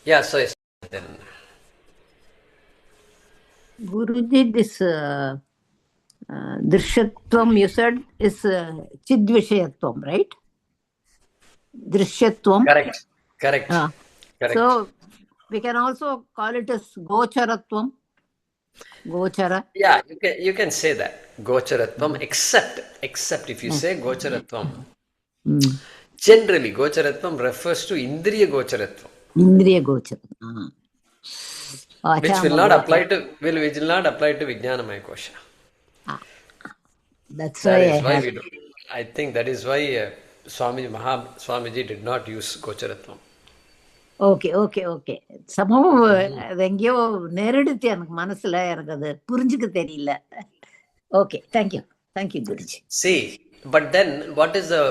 Yeah, so it's then. Guruji, this Drishyatvam you said is Chidvishayatvam, right? Drishyatvam. Correct. Correct. Uh, Correct. so we can also call it as Gocharatvam. Gochara. Yeah, you can say that. Gocharatvam, except if you Yeah. say Gocharatvam. Mm. Generally, Gocharatvam refers to Indriya Gocharatvam, Indriya Gochara. which will Achama not apply Gochara. to which will not apply to Vijnanamaya Kosha. Ah, that's That why I is why have. we do. I think that is why Swamiji did not use Gocharatvam. Okay somehow அது எங்கேயோ நேரடித்து எனக்கு மனசுல எனக்கு அது புரிஞ்சுக்க தெரியல. Okay thank you Guruji. See, but then what is the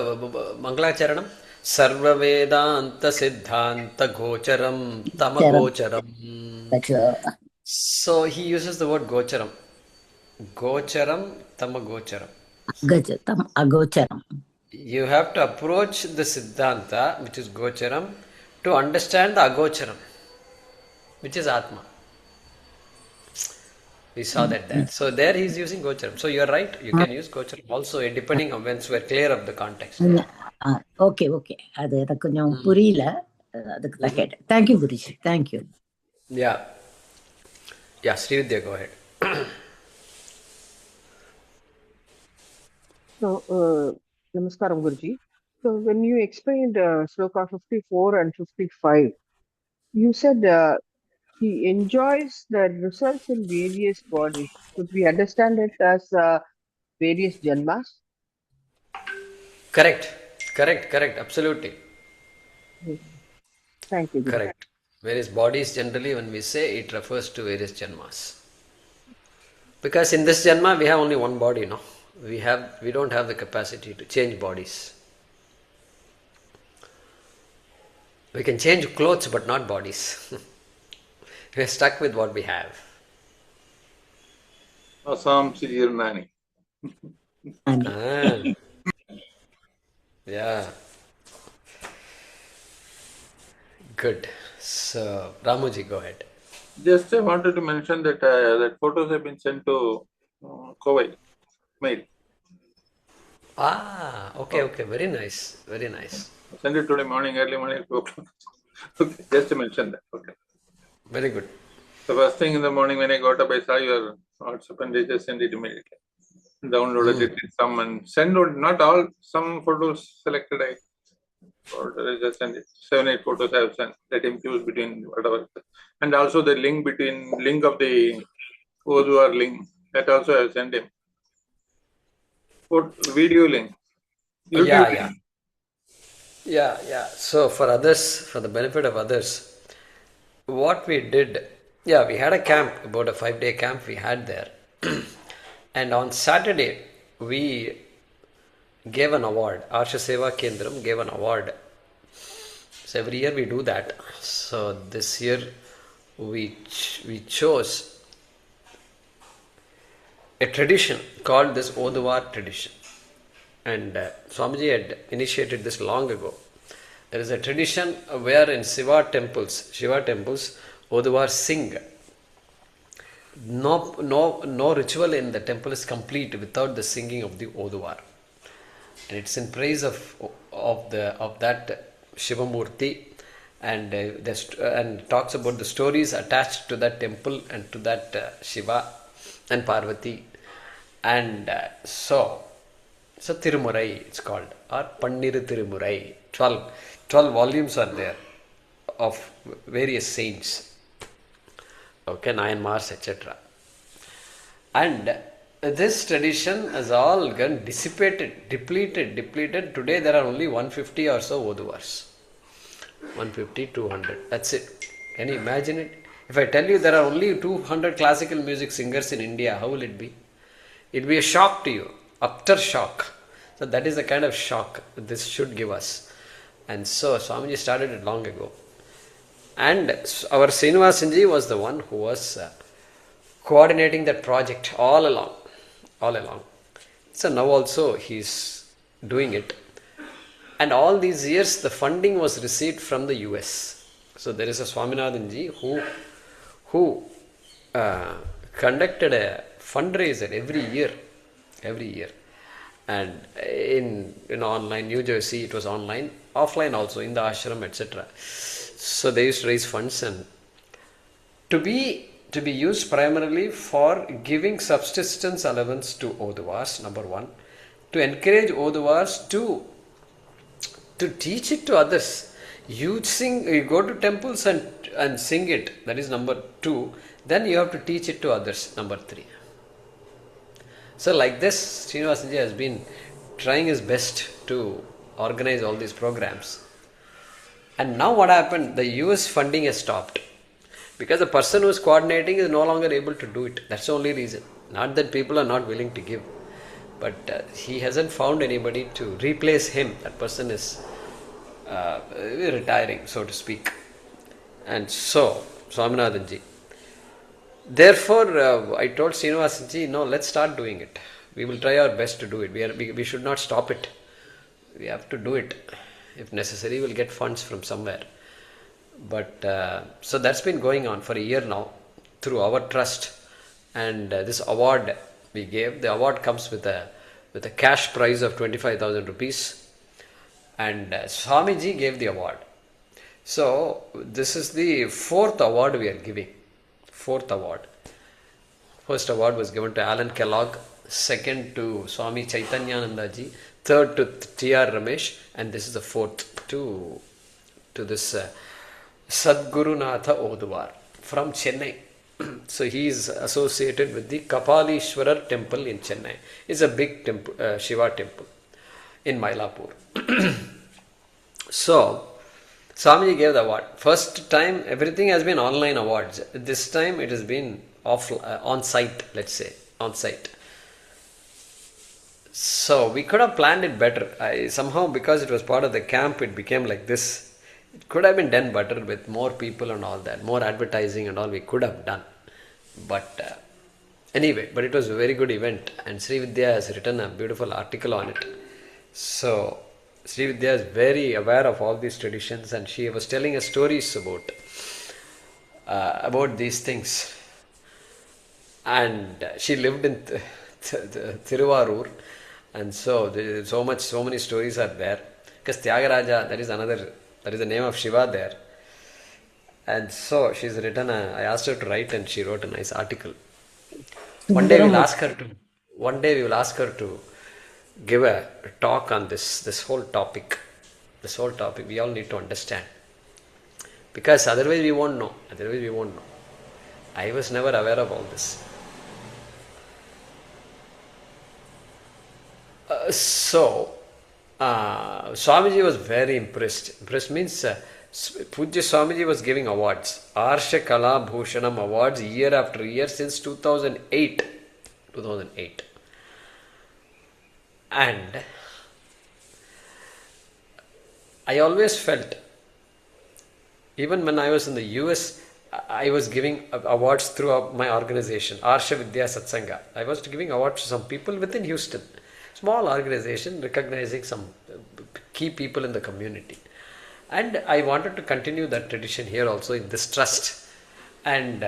Mangalacharanam? Sarva Vedanta Siddhanta Gocharam Tama சரம் Gocharam. So he uses the word Gocharam. Gocharam Tama Gocharam. அகஜதம் அகோச்சரம். You have to approach the Siddhanta, which is Gocharam, to understand the Agocharam, which is Atma. We saw that there. So there he is using Gocharam. So you are right. You can use Gocharam also, depending on once we're clear of the context. Okay அது எனக்கு கொஞ்சம் புரியல, அதுக்கு தான் கேட்டேன். Thank you Guruji, thank you. Yeah. Yeah, Srividya, go ahead. So, Namaskaram Guruji. So, when you explained Sloka 54 and 55, you said he enjoys the results in various bodies. Could we understand it as various janmas? Correct. Absolutely. Thank you, Guruji. Correct. Various bodies, generally, when we say, it refers to various janmas. Because in this janma, we have only one body, no? We don't have the capacity to change bodies. We can change clothes, but not bodies. We're stuck with what we have. Assam Sijirnani. Yeah. Good. So, Ramuji, go ahead. Just I wanted to mention that that photos have been sent to Kuwait mail. Okay. Very nice. Send it today morning, early morning, 2 o'clock. Okay, just to mention that. Okay. Very good. The first thing in the morning when I got up, I saw your WhatsApp and I just send it immediately. Downloaded it in some and not all, some photos selected. I just send it. 7-8 photos I have sent. Let him choose between whatever. And also the link of the Oduar link, that also I have sent him. Video link. YouTube link. Yeah. So for others, for the benefit of others, what we did, we had a camp, about a 5-day camp we had there. And on Saturday, we gave an award. Arsha Seva Kendram gave an award. So every year we do that. So this year we chose a tradition called this Oduvar tradition. And Swamiji had initiated this long ago. There is a tradition where in Shiva temples, Oduvar sing. No ritual in the temple is complete without the singing of the Oduvar. And it's in praise of that Shivamurti, and talks about the stories attached to that temple and to that Shiva and Parvati. And so Tirumurai it's called, or Panniru Tirumurai. 12 volumes are there of various saints. Okay, Nayanmars, etc. And this tradition has all gone depleted. Today there are only 150 or so Oduvars. 150, 200. That's it. Can you imagine it? If I tell you there are only 200 classical music singers in India, how will it be? It will be a shock to you. Utter shock. So that is the kind of shock this should give us. And so Swamiji started it long ago. And our Srinivasanji was the one who was coordinating that project all along. So now also he's doing it. And all these years the funding was received from the US. So there is a Swaminathanji who conducted a fundraiser every year, and in online New Jersey it was online, offline also in the ashram, etc. So they used to raise funds and to be used primarily for giving subsistence allowance to Oduvars, number one, to encourage Oduvars to teach it to others. You go to temples and sing it, that is number two. Then you have to teach it to others, number three. So like this, Srinivasanji has been trying his best to organize all these programs. And now what happened? The US funding has stopped. Because the person who is coordinating is no longer able to do it. That's the only reason. Not that people are not willing to give. But he hasn't found anybody to replace him. That person is retiring, so to speak. And so, Swaminathanji. Therefore, I told Srinivasanji, no, let's start doing it. We will try our best to do it. We should not stop it. We have to do it. If necessary, we'll get funds from somewhere. But so that's been going on for a year now through our trust. And this award we gave, the award comes with a cash prize of 25,000 rupees. And Swamiji gave the award. So this is the fourth award we are giving. Fourth award. First award was given to Alan Kellogg, second to Swami Chaitanyanandaji, third to T.R. Ramesh, and this is the fourth to this Sadgurunatha Oduvar from Chennai. So he is associated with the Kapalishwarar temple in Chennai. It's a big temple, Shiva temple in Mylapore. So Swamiji gave the award. First time everything has been online awards. This time it has been on site, let's say, on site. So we could have planned it better. Somehow, because it was part of the camp, it became like this. It could have been done better with more people and all that, more advertising and all we could have done. But anyway, but it was a very good event, and Sri Vidya has written a beautiful article on it. So Sri Vidya is very aware of all these traditions, and she was telling us stories about these things. And she lived in Thiruvarur, and so so many stories are there. Because Tyagaraja, that is the name of Shiva there. And so she's written I asked her to write, and she wrote a nice article. One day we will ask her to give a talk on this whole topic. This whole topic we all need to understand. Because otherwise we won't know. I was never aware of all this. So Swamiji was very impressed. Impressed means Pujya Swamiji was giving awards. Arsha Kala Bhushanam awards year after year since 2008. And I always felt, even when I was in the US, I was giving awards through my organization, Arsha Vidya Satsanga. I was giving awards to some people within Houston. Small organization recognizing some key people in the community. And I wanted to continue that tradition here also in this trust. And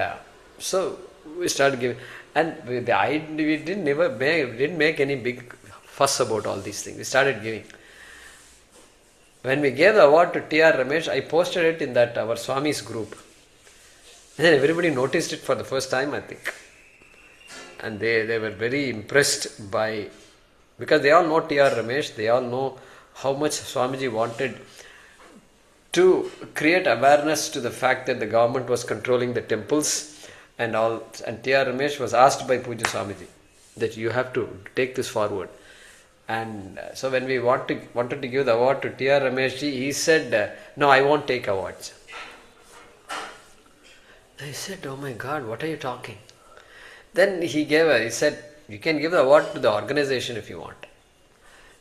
so we started giving. And we didn't make any big fuss about all these things. We started giving. When we gave the award to T.R. Ramesh, I posted it in that our Swami's group. And then everybody noticed it for the first time, I think. And they were very impressed by, because they all know T.R. Ramesh, they all know how much Swamiji wanted to create awareness to the fact that the government was controlling the temples and all. And T.R. Ramesh was asked by Puja Swamiji that you have to take this forward. And so when we wanted to give the award to T.R. Ramesh ji, he said, no, I won't take awards. I said, oh my God, what are you talking? Then he said, you can give the award to the organization if you want.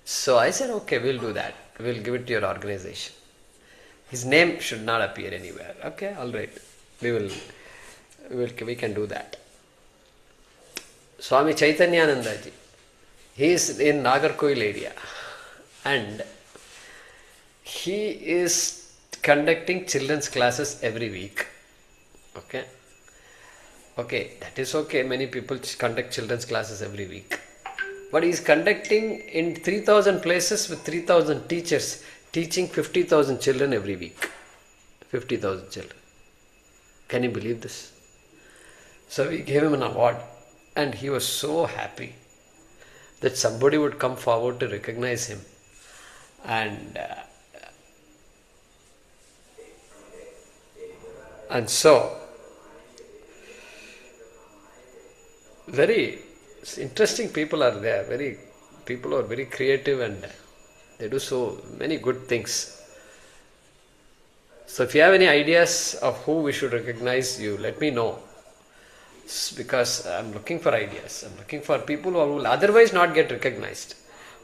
So I said, okay, we'll do that. We'll give it to your organization. His name should not appear anywhere. Okay, all right. We can do that. Swami Chaitanyanandaji, he is in Nagarkoil area, and he is conducting children's classes every week. Okay. Okay, that is okay. Many people conduct children's classes every week. But he is conducting in 3,000 places with 3,000 teachers, teaching 50,000 children every week. 50,000 children. Can you believe this? So we gave him an award, and he was so happy that somebody would come forward to recognize him. And so, very interesting people are there. People are very creative, and they do so many good things. So if you have any ideas of who we should recognize, you let me know. Because I'm looking for ideas. I'm looking for people who will otherwise not get recognized.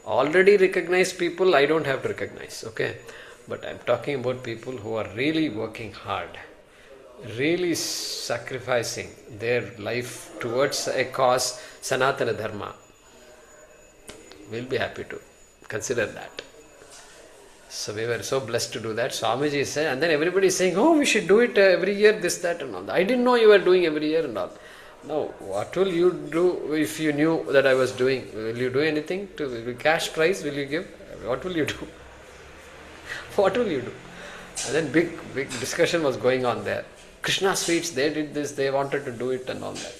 Already recognized people I don't have to recognize. Okay, but I'm talking about people who are really working hard, really sacrificing their life towards a cause, Sanatana Dharma. We'll be happy to consider that. So we were so blessed to do that. Swamiji said, and then everybody is saying, oh, we should do it every year, this, that and all. I didn't know you were doing every year and all. No, what will you do if you knew that I was doing? Will you do anything? Cash prize will you give? What will you do? What will you do? And then big discussion was going on there. Krishna Sweets, they did this, they wanted to do it and all that.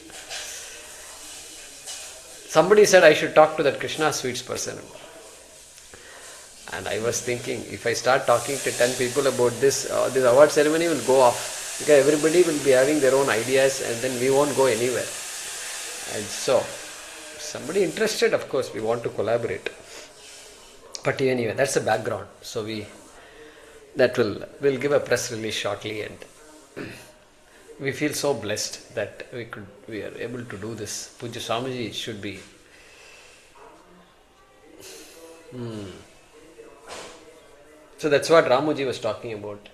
Somebody said I should talk to that Krishna Sweets person. And I was thinking, if I start talking to 10 people about this award ceremony will go off. Because everybody will be having their own ideas, and then we won't go anywhere. And so, somebody interested, of course, we want to collaborate. But anyway, that's the background. So we'll give a press release shortly, and we feel so blessed that we are able to do this. Pujya Swamiji should be. So that's what Ramuji was talking about.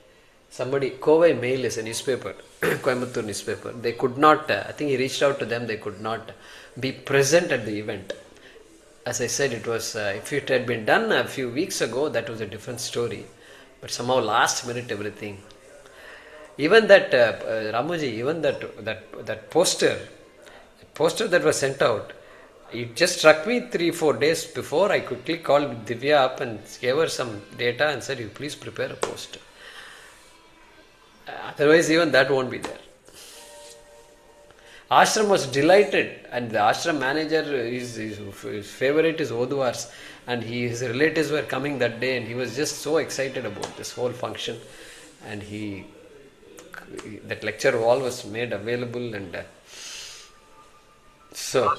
Somebody, Kovai Mail is a newspaper, Coimbatore newspaper. They could not, I think he reached out to them, they could not be present at the event. As I said, it was, if it had been done a few weeks ago, that was a different story. But somehow last minute everything. Even that, Ramuji, even that poster that was sent out, it just struck me 3-4 days before. I quickly called Divya up and gave her some data and said, you please prepare a poster. Otherwise even that won't be there. Ashram was delighted, and the ashram manager, his favorite is Oduars, and his relatives were coming that day, and he was just so excited about this whole function, and that lecture hall was made available, and so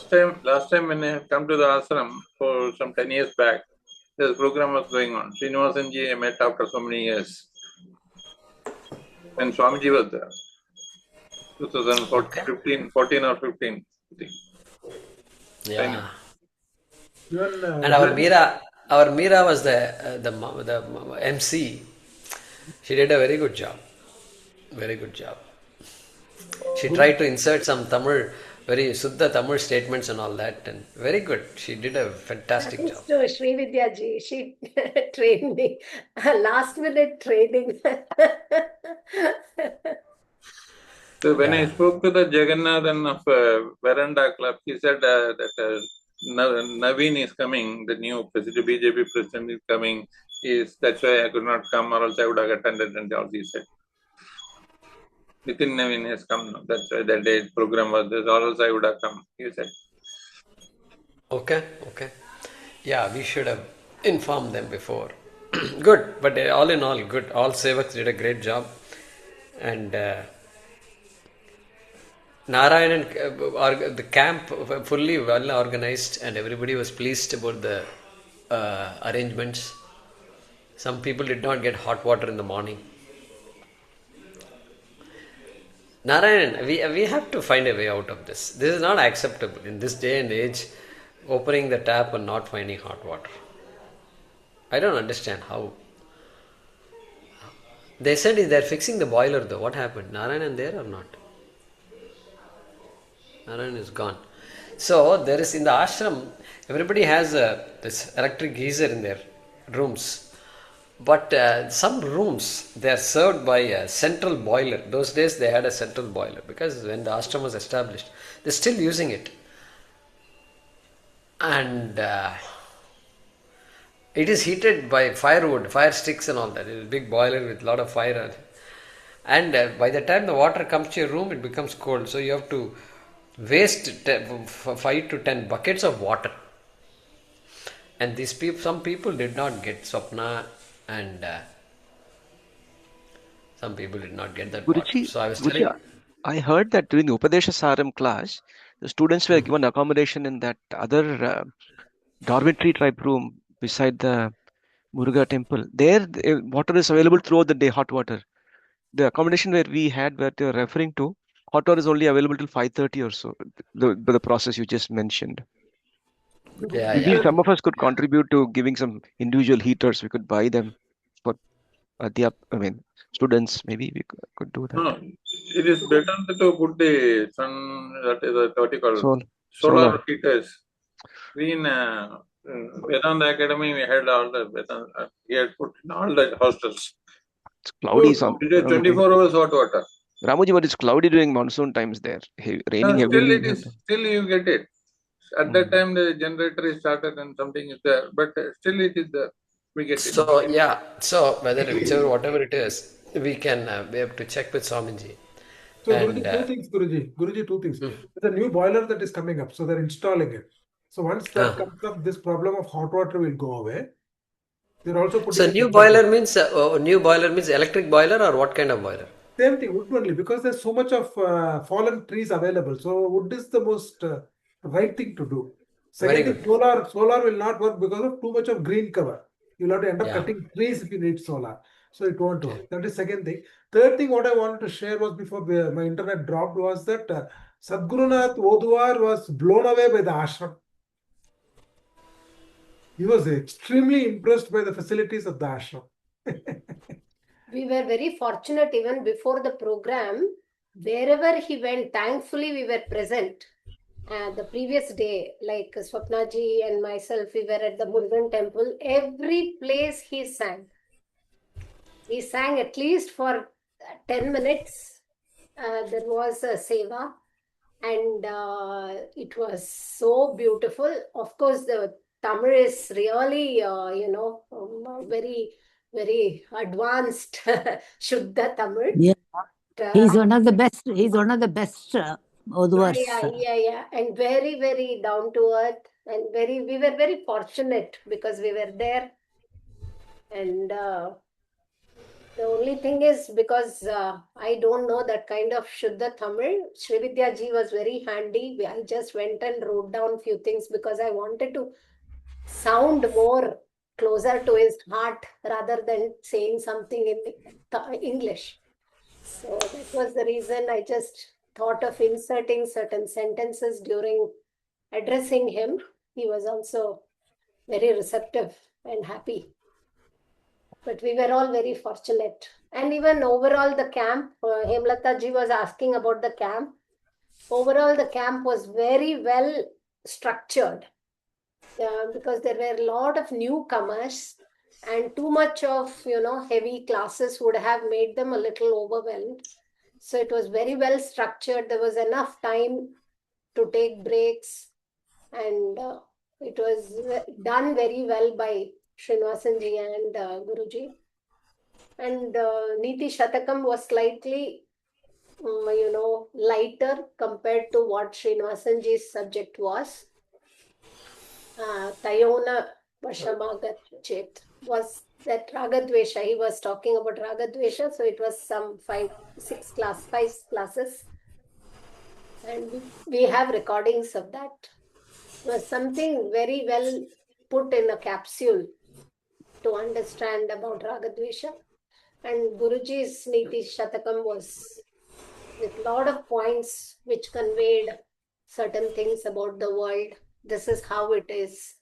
last time when I had come to the ashram for some 10 years back, this program was going on. Srinivasanji I met after so many years. When Swamiji was there. 2014 or 15, I think. yeah. And our Meera was the MC. She did a very good job. Very good job. She tried to insert some Tamil, very Suddha Tamil statements and all that, and very good. She did a fantastic job. To Sri Vidya ji, she trained me. Last minute training. So when I spoke to the Jagannathan of Veranda Club, he said that Naveen is coming, the new president, BJP president is coming. That's why I could not come, or else I would have attended, and all he said. Within Naveen has come now. That's why that day program was this, or else I would have come, he said. Okay. Yeah, we should have informed them before. Good, but all in all, good. All sevaks did a great job. And Narayanan, the camp fully well organized, and everybody was pleased about the arrangements. Some people did not get hot water in the morning. Narayanan, we have to find a way out of this. This is not acceptable in this day and age, opening the tap and not finding hot water. I don't understand how. They said they're fixing the boiler though. What happened? Narayanan there or not? Narayanan is gone. So there is in the ashram, everybody has this electric geyser in their rooms. But some rooms they are served by a central boiler. Those days they had a central boiler because when the ashram was established, they're still using it, and it is heated by firewood, fire sticks, and all that. It is a big boiler with a lot of fire on it. And by the time the water comes to your room, it becomes cold. So you have to waste 5 to 10 buckets of water. And these people, some people did not get Swapna, and some people did not get that water. Guruji, So I was Guruji, telling, I heard that during the Upadesha Saram class, the students were given accommodation in that other dormitory type room beside the Muruga temple. There, water is available throughout the day, hot water. The accommodation where we had, where they were referring to, hot water is only available till 5:30 or so. The process you just mentioned. yeah, Maybe yeah. some of us could contribute to giving some individual heaters. We could buy them for students. Maybe we could do that. No, it is better to put the sun, that is what you call Solar. solar heaters. We in Vedanta Academy, we had all the Vedanta, we had put in all the hostels. It's cloudy. It is 24 hours hot water. Ramuji, but it's cloudy during monsoon times there. Raining heavily. Still you get it. At that time, the generator is started and something is there, but still it is there. We get it. So yeah, so whatever it is, we have to check with Swamiji. So And, Guruji, two things, Guruji, two things. There's a new boiler that is coming up, so they're installing it. So once that comes up, this problem of hot water will go away. They're also putting So new boiler means electric boiler, or what kind of boiler? same thing, wood only, because there's so much of fallen trees available. So wood is the most right thing to do. Very Second thing, solar will not work because of too much of green cover. You'll have to end up cutting trees if you need solar. So it won't work. That is second thing. Third thing, what I wanted to share was before my internet dropped was that Sadgurunath Oduar was blown away by the ashram. He was extremely impressed by the facilities of the ashram. We were very fortunate even before the program. Wherever he went, thankfully we were present. The previous day, like Swapnaji and myself, we were at the Murugan temple. Every place he sang. He sang at least for 10 minutes. There was a seva, and it was so beautiful. Of course, the Tamil is really, very, very advanced Shuddha Tamil. Yeah. He's one of the best. He's one of the best Oduvars. Yeah. And very, very down to earth, and we were very fortunate because we were there. And the only thing is, because I don't know that kind of Shuddha Tamil, Srividya ji was very handy. I just went and wrote down few things because I wanted to sound more closer to his heart rather than saying something in English. So that was the reason I just thought of inserting certain sentences during addressing him. He was also very receptive and happy. But we were all very fortunate. And even overall the camp, Hemlata ji was asking about the camp. Overall the camp was very well structured because there were a lot of newcomers, and too much of heavy classes would have made them a little overwhelmed. So it was very well structured. There was enough time to take breaks, and it was done very well by Srinivasanji and Guruji. And Niti Shatakam was slightly lighter compared to what Srinivasanji's subject was. Tayona Vashamagat Chet was that Ragadvesha. He was talking about Ragadvesha, so it was some 5 classes, and we have recordings of that. It was something very well put in a capsule to understand about Ragadvesha. And Guruji's Niti Shatakam was with a lot of points which conveyed certain things about the world. This is how it is.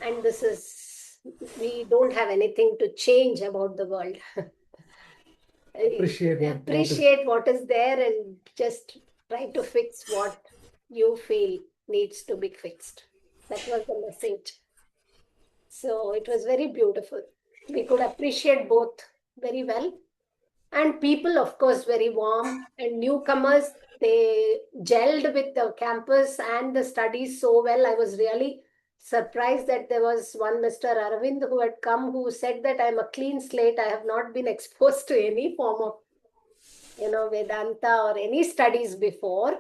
And we don't have anything to change about the world. Appreciate what is there and just try to fix what you feel needs to be fixed. That was the message. So it was very beautiful. we could appreciate both very well. And people, of course, very warm, and newcomers, they gelled with the campus and the studies so well. I was really surprised that there was one Mr. Aravind who had come, who said that I'm a clean slate. I have not been exposed to any form of, Vedanta or any studies before.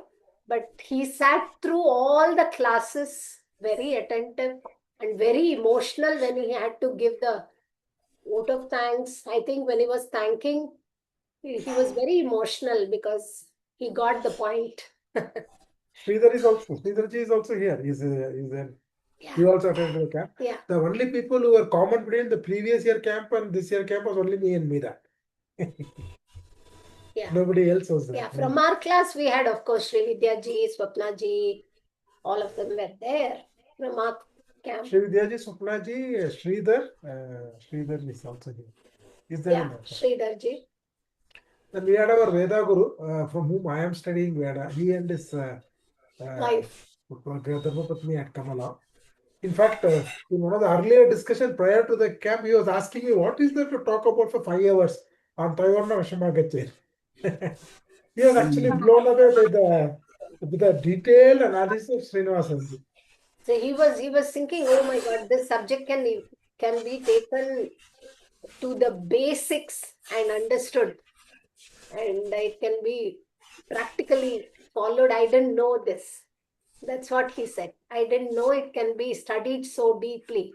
But he sat through all the classes, very attentive and very emotional when he had to give the vote of thanks. I think when he was thanking, he was very emotional because he got the point. Sridharji is also here. Yeah, He also attended the camp. yeah, The only people who were common between the previous year camp and this year camp was only me and Meera. yeah. Nobody else was there. Yeah, from our class, we had, of course, Sri Vidya ji, Swapna ji, all of them were there from our camp. Sri Vidyaji, Swapnaji, Sridhar is also here. Is there in Yeah, that? Sridhar ji. Then we had our Veda Guru, from whom I am studying Veda. He and his Wife. Dharmapatni had come along. In fact, in one of the earlier discussion prior to the camp, he was asking me, what is there to talk about for 5 hours on Taiwana Vashamagache? He was actually blown away by the detailed analysis of Srinivasan. So he was thinking, oh my God, this subject can be taken to the basics and understood, and it can be practically followed. I didn't know this. That's what he said. I didn't know it can be studied so deeply.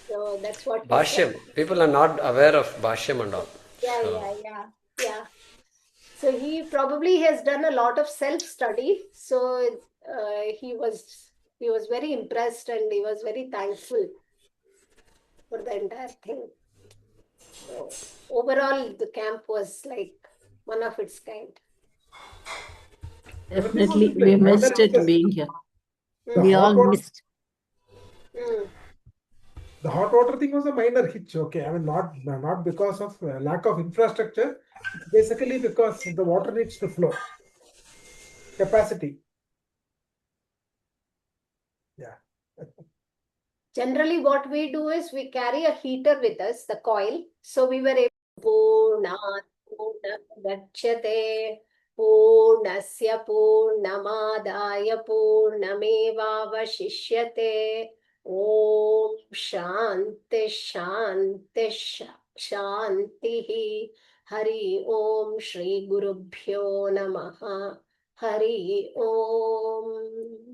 So that's what he said. Bhashyam. People are not aware of Bhashyam and all. Yeah, So, yeah. So he probably has done a lot of self-study. So he was very impressed, and he was very thankful for the entire thing. So overall, the camp was like one of its kind. Definitely, we missed it being here. We all missed. The hot water thing was a minor hitch, okay. I mean, not because of lack of infrastructure. It's basically because the water needs to flow. Capacity. Yeah. Generally, what we do is we carry a heater with us, the coil. So we were able Purnat Purnamudachyate Purnasya Purnamadaya Purnamevavashishyate Om Shanti Shanti Shanti Hari Om Shri Gurubhyo Namaha Hari Om.